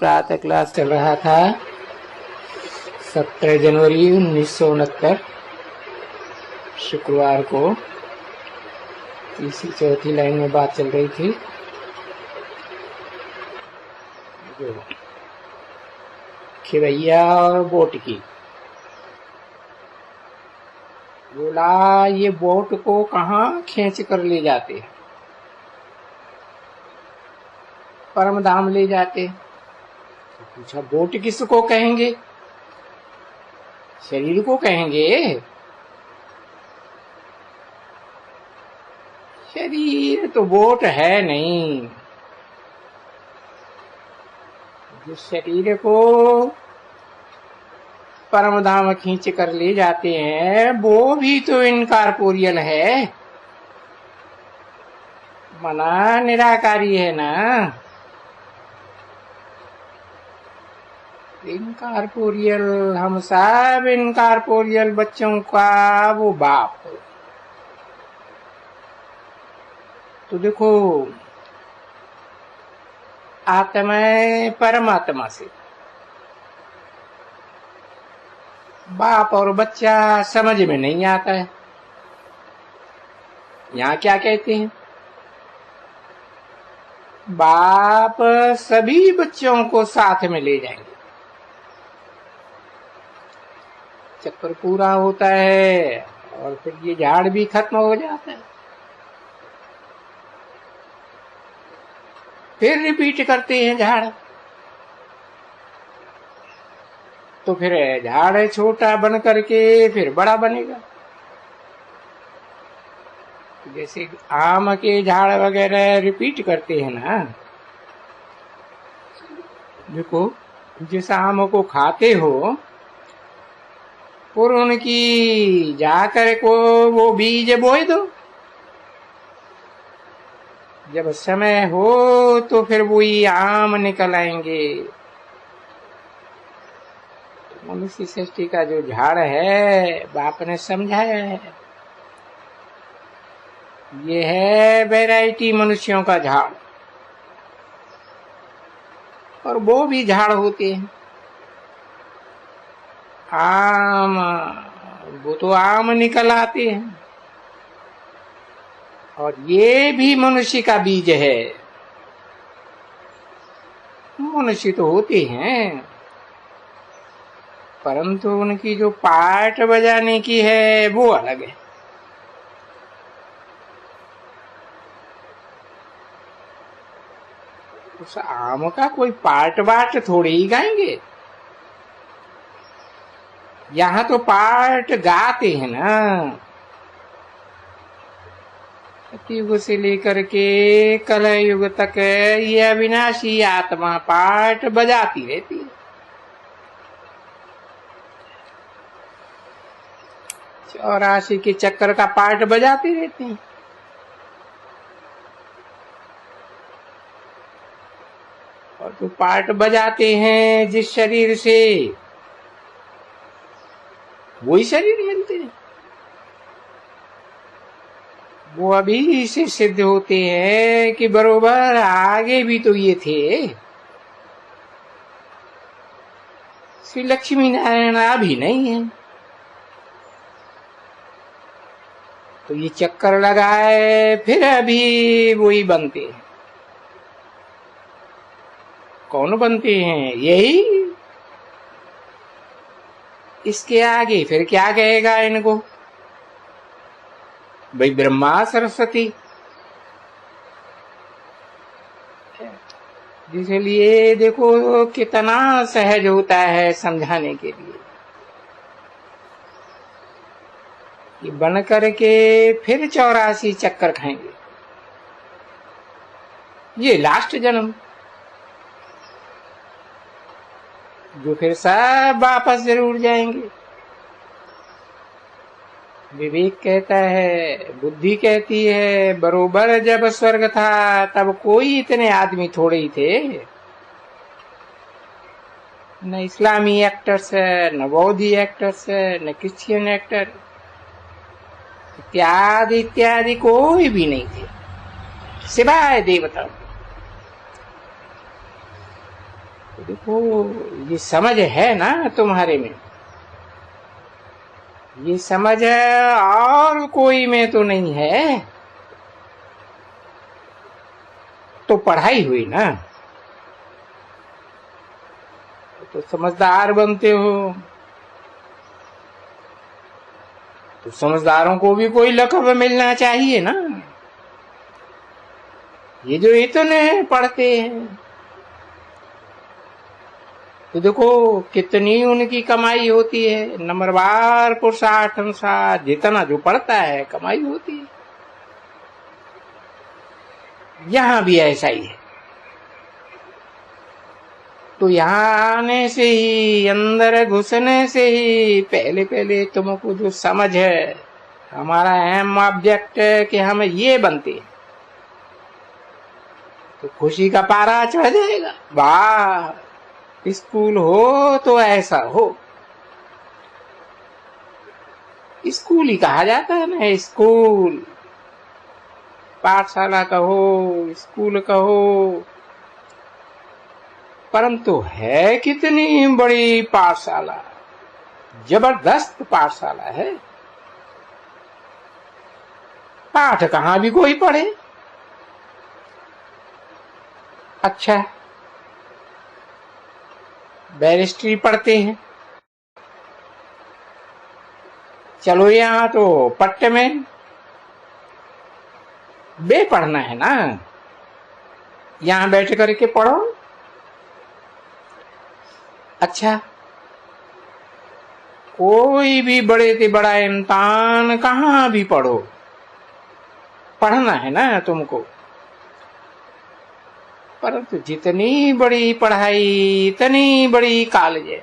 प्रातः क्लास चल रहा था 17 जनवरी 1969 शुक्रवार को। तीसरी चौथी लाइन में बात चल रही थी जो खिवैया और बोट की। बोला ये बोट को कहाँ खींच कर ले जाते, परम धाम ले जाते। तो पूछा बोट किसको कहेंगे, शरीर को कहेंगे? शरीर तो बोट है नहीं। जिस शरीर को परम धाम खींच कर ले जाते हैं वो भी तो इनकॉर्पोरियल है, मना निराकारी है ना। इनकॉर्पोरियल, हम सब इनकॉर्पोरियल बच्चों का वो बाप। तो देखो आत्मा परमात्मा से, बाप और बच्चा समझ में नहीं आता है। यहाँ क्या कहते हैं, बाप सभी बच्चों को साथ में ले जाएंगे। चक्कर पूरा होता है और फिर ये झाड़ भी खत्म हो जाता है। फिर रिपीट करते हैं झाड़। तो फिर झाड़ छोटा बन करके फिर बड़ा बनेगा। जैसे आम के झाड़ वगैरह रिपीट करते हैं ना। देखो जिस आम को खाते हो और उनकी जाकर को वो बीज बोए दो, जब समय हो तो फिर वही आम निकल आएंगे। मनुष्य सृष्टि का जो झाड़ है बाप ने समझाया है, ये है वैरायटी मनुष्यों का झाड़। और वो भी झाड़ होते हैं। आम, वो तो आम निकल आते हैं। और ये भी मनुष्य का बीज है। मनुष्य तो होते हैं परंतु उनकी जो पार्ट बजाने की है वो अलग है। उस आम का कोई पार्ट बाट थोड़ी ही गाएंगे। यहाँ तो पार्ट गाते हैं ना। सतयुग से लेकर के कलह युग तक ये अविनाशी आत्मा पार्ट बजाती रहती है। 84 के चक्कर का पार्ट बजाते रहते हैं। और तो पार्ट बजाते हैं जिस शरीर से वही शरीर मिलते हैं। वो अभी से सिद्ध होते हैं कि बरोबर आगे भी तो ये थे। श्री लक्ष्मी नारायण अभी नहीं है तो ये चक्कर लगाए फिर अभी वही बनते हैं। कौन बनते हैं? यही। इसके आगे फिर क्या कहेगा इनको? भाई ब्रह्मा सरस्वती। इसलिए देखो कितना सहज होता है समझाने के लिए कि बन करके फिर 84 चक्कर खाएंगे। ये लास्ट जन्म जो फिर सब वापस जरूर जाएंगे। विवेक कहता है, बुद्धि कहती है, बरोबर जब स्वर्ग था तब कोई इतने आदमी थोड़े ही थे। न इस्लामी एक्टर्स, न बौद्धी एक्टर्स, न क्रिश्चियन एक्टर इत्यादि इत्यादि कोई भी नहीं थे सिवाय देवता। तो देखो, ये समझ है ना तुम्हारे में, ये समझ और कोई में तो नहीं है, तो पढ़ाई हुई ना, तो समझदार बनते हो। तो समझदारों को भी कोई लक़ब मिलना चाहिए ना। ये जो इतने पढ़ते हैं, तो देखो कितनी उनकी कमाई होती है, नंबरवार पुरुषार्थ अनुसार जितना जो पढ़ता है कमाई होती है। यहां भी ऐसा ही है। तो यहां आने से ही, अंदर घुसने से ही पहले पहले तुमको जो समझ है, हमारा अहम ऑब्जेक्ट है कि हम ये बनते हैं, तो खुशी का पारा चढ़ जाएगा। वाह, स्कूल हो तो ऐसा हो। स्कूल ही कहा जाता है ना, स्कूल, पाठशाला कहो, स्कूल कहो, परंतु है कितनी बड़ी पाठशाला, जबरदस्त पाठशाला है। पाठ कहां भी कोई पढ़े। अच्छा, बैरिस्ट्री पढ़ते हैं, चलो यहां तो पट्टे में बे पढ़ना है ना, यहां बैठ करके पढ़ो। अच्छा, कोई भी बड़े से बड़ा इम्तिहान कहां भी पढ़ो, पढ़ना है ना तुमको। परंतु जितनी बड़ी पढ़ाई, इतनी बड़ी कॉलेज है,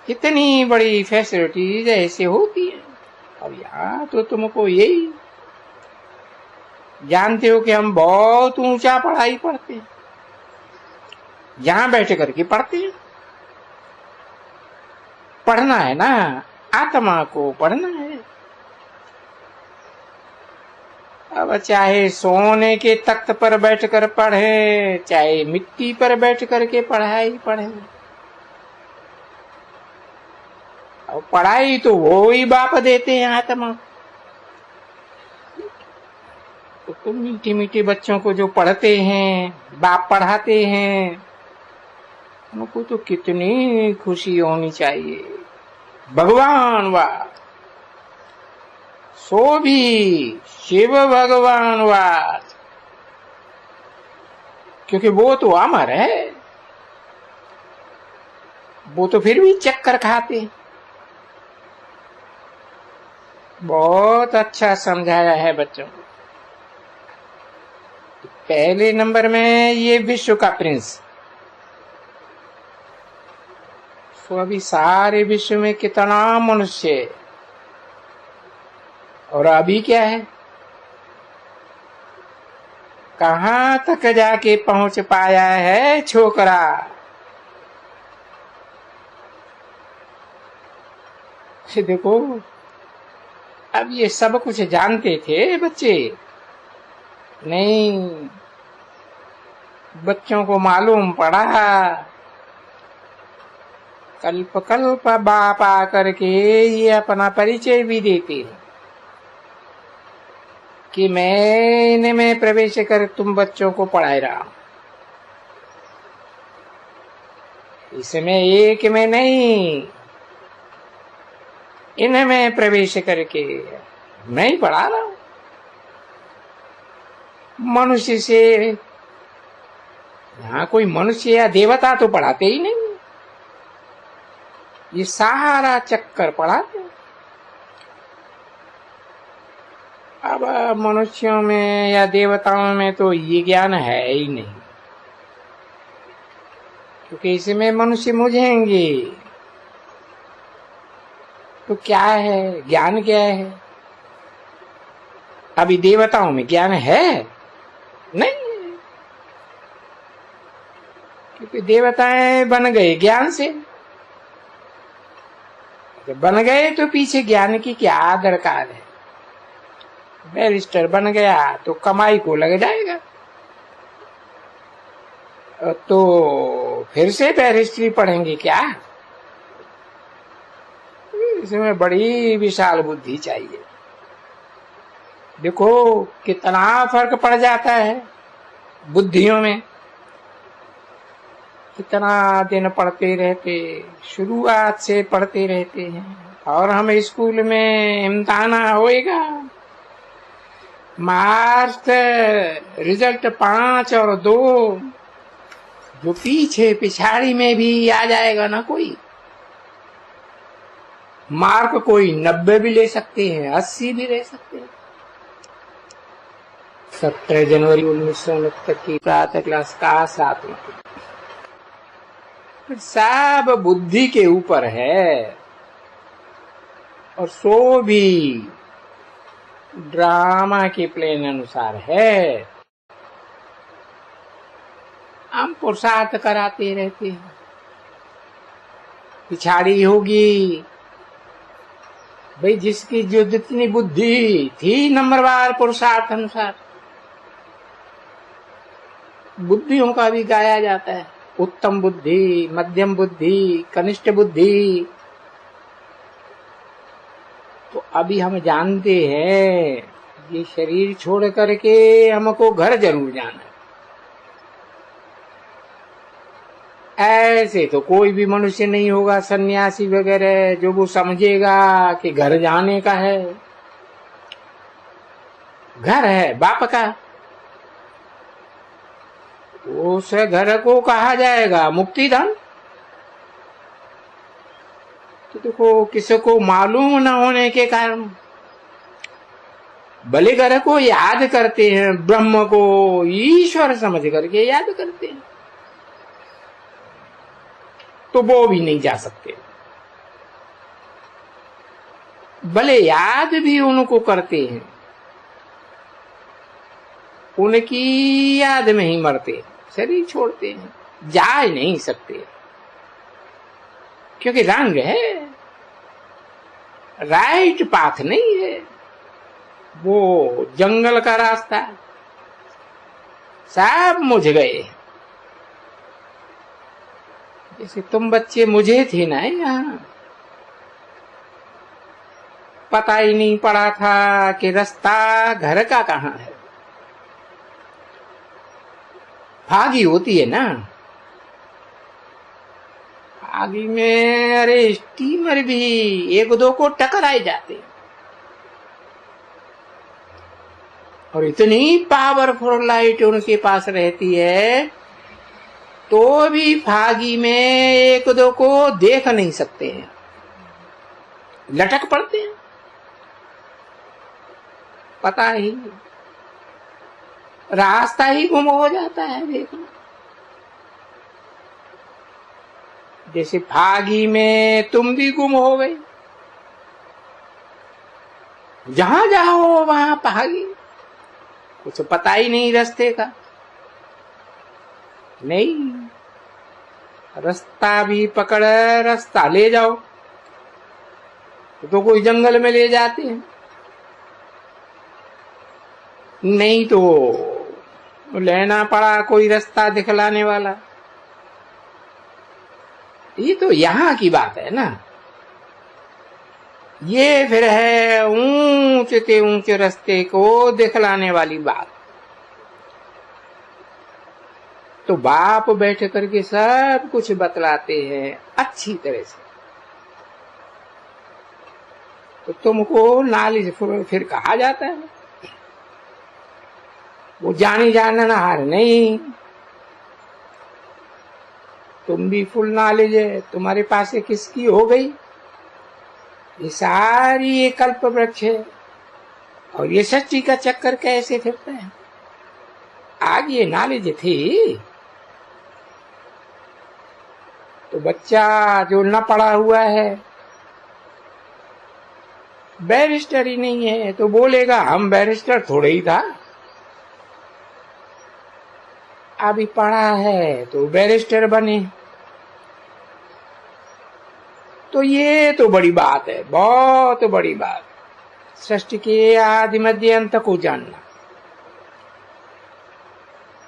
इतनी बड़ी फैसिलिटीज ऐसे होती है। अब यहाँ तो तुमको यही जानते हो कि हम बहुत ऊंचा पढ़ाई पढ़ते हैं, यहां बैठ करके पढ़ते हैं। पढ़ना है ना, आत्मा को पढ़ना है। अब चाहे सोने के तख्त पर बैठकर पढ़े, चाहे मिट्टी पर बैठ करके पढ़ाई पढ़े, अब पढ़ाई तो वो ही बाप देते हैं आत्मा। तो मीठी मीठी बच्चों को जो पढ़ते हैं, बाप पढ़ाते हैं, उनको तो कितनी खुशी होनी चाहिए। भगवान वाह, सो भी शिव भगवान वाह, क्योंकि वो तो अमर है, वो तो फिर भी चक्कर खाते। बहुत अच्छा समझाया है बच्चों को। पहले नंबर में ये विश्व का प्रिंस, तो अभी सारे विश्व में कितना मनुष्य है, और अभी क्या है, कहां तक जाके पहुंच पाया है छोकरा। देखो, अब ये सब कुछ जानते थे बच्चे नहीं, बच्चों को मालूम पड़ा, कल्प कल्प बाप आकर के ये अपना परिचय भी देते हैं कि मैं इनमें प्रवेश कर तुम बच्चों को पढ़ा रहा हूं। इसमें एक में नहीं, इनमें प्रवेश करके मैं ही पढ़ा रहा हूं। मनुष्य से, यहां कोई मनुष्य या देवता तो पढ़ाते ही नहीं, ये सारा चक्कर पढ़ाते। अब मनुष्यों में या देवताओं में तो ये ज्ञान है ही नहीं, क्योंकि इसमें मनुष्य मुझेंगे। तो क्या है ज्ञान, क्या है? अभी देवताओं में ज्ञान है नहीं, क्योंकि देवताएं बन गए ज्ञान से। जब बन गए तो पीछे ज्ञान की क्या दरकार है। बैरिस्टर बन गया तो कमाई को लग जाएगा, तो फिर से बैरिस्ट्री पढ़ेंगे क्या? इसमें बड़ी विशाल बुद्धि चाहिए। देखो कितना फर्क पड़ जाता है बुद्धियों में। कितना दिन पढ़ते रहते, शुरुआत से पढ़ते रहते हैं, और हम स्कूल में इम्तिहान होएगा, मार्क्स रिजल्ट 5 और 2, जो पीछे पिछाड़ी में भी आ जाएगा ना कोई, मार्क कोई 90 भी ले सकते हैं, 80 भी ले सकते हैं। 17 जनवरी 1969 की प्रातः क्लास का 7वां। सब बुद्धि के ऊपर है, और सो भी ड्रामा के प्लान अनुसार है। हम पुरुषार्थ कराते रहते हैं, पिछाड़ी होगी भाई जिसकी जो जितनी बुद्धि थी नंबरवार पुरुषार्थ अनुसार। बुद्धियों का भी गाया जाता है, उत्तम बुद्धि, मध्यम बुद्धि, कनिष्ठ बुद्धि। तो अभी हम जानते हैं ये शरीर छोड़ करके हमको घर जरूर जाना है। ऐसे तो कोई भी मनुष्य नहीं होगा सन्यासी वगैरह जो वो समझेगा कि घर जाने का है। घर है बाप का, उस घर को कहा जाएगा मुक्ति धाम। तो देखो किसी को मालूम न होने के कारण भले घर को याद करते हैं, ब्रह्म को ईश्वर समझ करके याद करते हैं, तो वो भी नहीं जा सकते। भले याद भी उनको करते हैं, उनकी याद में ही मरते, शरीर छोड़ते हैं, जा नहीं सकते, क्योंकि रंग है, राइट पाथ नहीं है, वो जंगल का रास्ता, सब मुझ गए। जैसे तुम बच्चे मुझे थे ना, यहाँ पता ही नहीं पड़ा था कि रास्ता घर का कहाँ है। भागी होती है ना, भागी में अरे स्टीमर भी 1-2 को टकराए जाते, और इतनी पावरफुल लाइट उनके पास रहती है तो भी फागी में 1-2 को देख नहीं सकते हैं, लटक पड़ते हैं। पता ही रास्ता ही गुम हो जाता है। देखना जैसे फागी में तुम भी गुम हो गए, जहां जाओ वहां फागी, कुछ पता ही नहीं रास्ते का। नहीं, रास्ता भी पकड़ रास्ता ले जाओ तो कोई जंगल में ले जाते हैं, नहीं तो लेना पड़ा कोई रास्ता दिखलाने वाला। ये तो यहाँ की बात है ना। ये फिर है ऊंचे से ऊंचे रास्ते को दिखलाने वाली बात। तो बाप बैठ करके सब कुछ बतलाते हैं अच्छी तरह से, तो तुमको नॉलेज फिर कहा जाता है। वो जानी जाननहार नहीं, तुम भी फुल नॉलेज है, तुम्हारे पास है किसकी हो गई। ये सारी ये कल्प वृक्ष है, और ये सच्ची का चक्कर कैसे फिरता है। आगे ये नॉलेज थी तो बच्चा जो न पढ़ा हुआ है, बैरिस्टर ही नहीं है, तो बोलेगा हम बैरिस्टर थोड़े ही था, अभी पढ़ा है तो बैरिस्टर बने। तो ये तो बड़ी बात है, बहुत बड़ी बात, सृष्टि के आदि मध्य अंत को जानना।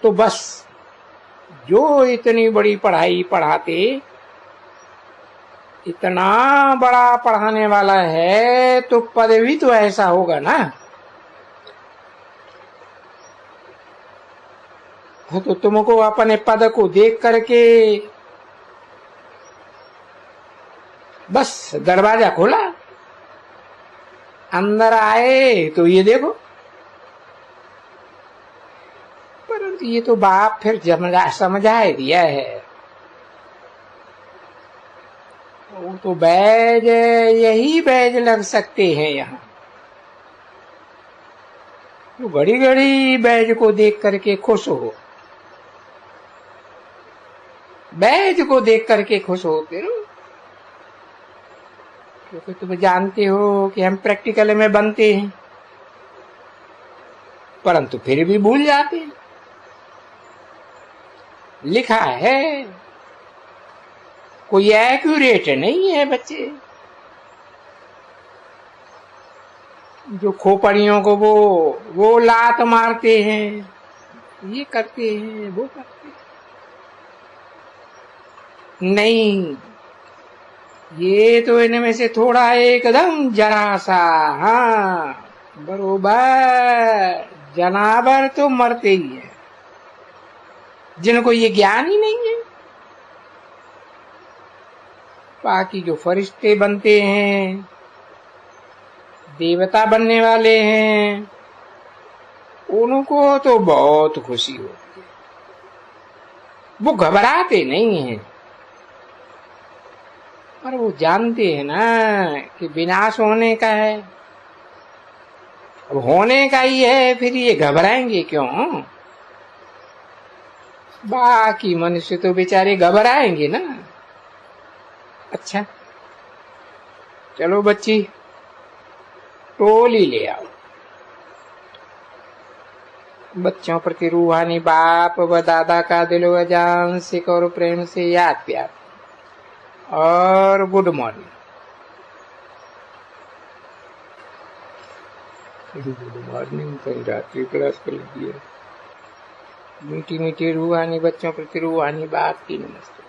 तो बस जो इतनी बड़ी पढ़ाई पढ़ाते, इतना बड़ा पढ़ाने वाला है तो पद भी तो ऐसा होगा ना। तो तुमको अपने पद को देख करके बस दरवाजा खोला, अंदर आए तो ये देखो। परंतु ये तो बाप फिर समझा दिया है। वो तो बैज, यही बैज लग सकते हैं यहाँ। तो घड़ी घड़ी बैज को देख करके खुश हो, बैज को देख करके खुश होते रहो, क्योंकि तुम जानते हो कि हम प्रैक्टिकल में बनते हैं, परंतु फिर भी भूल जाते हैं। लिखा है, कोई एक्यूरेट नहीं है बच्चे। जो खोपड़ियों को वो लात मारते हैं, ये करते हैं, वो करते हैं। नहीं, ये तो इनमें से थोड़ा एकदम जरा सा, हाँ बरोबर, जनावर तो मरते ही है, जिनको ये ज्ञान ही नहीं है। बाकी जो फरिश्ते बनते हैं, देवता बनने वाले हैं, उनको तो बहुत खुशी होती है, वो घबराते नहीं हैं। पर वो जानते हैं ना कि विनाश होने का है, अब होने का ही है, फिर ये घबराएंगे क्यों। बाकी मनुष्य तो बेचारे घबराएंगे ना। अच्छा चलो बच्ची, टोली ले आओ। बच्चों प्रति रूहानी बाप व दादा का दिलो अजान सिख और प्रेम से याद प्यार और गुड मॉर्निंग। Good morning. कल रात्रि क्लास कर लीजिए। मीठी मीठी रूहानी बच्चों प्रति रूहानी बाप की नमस्ते।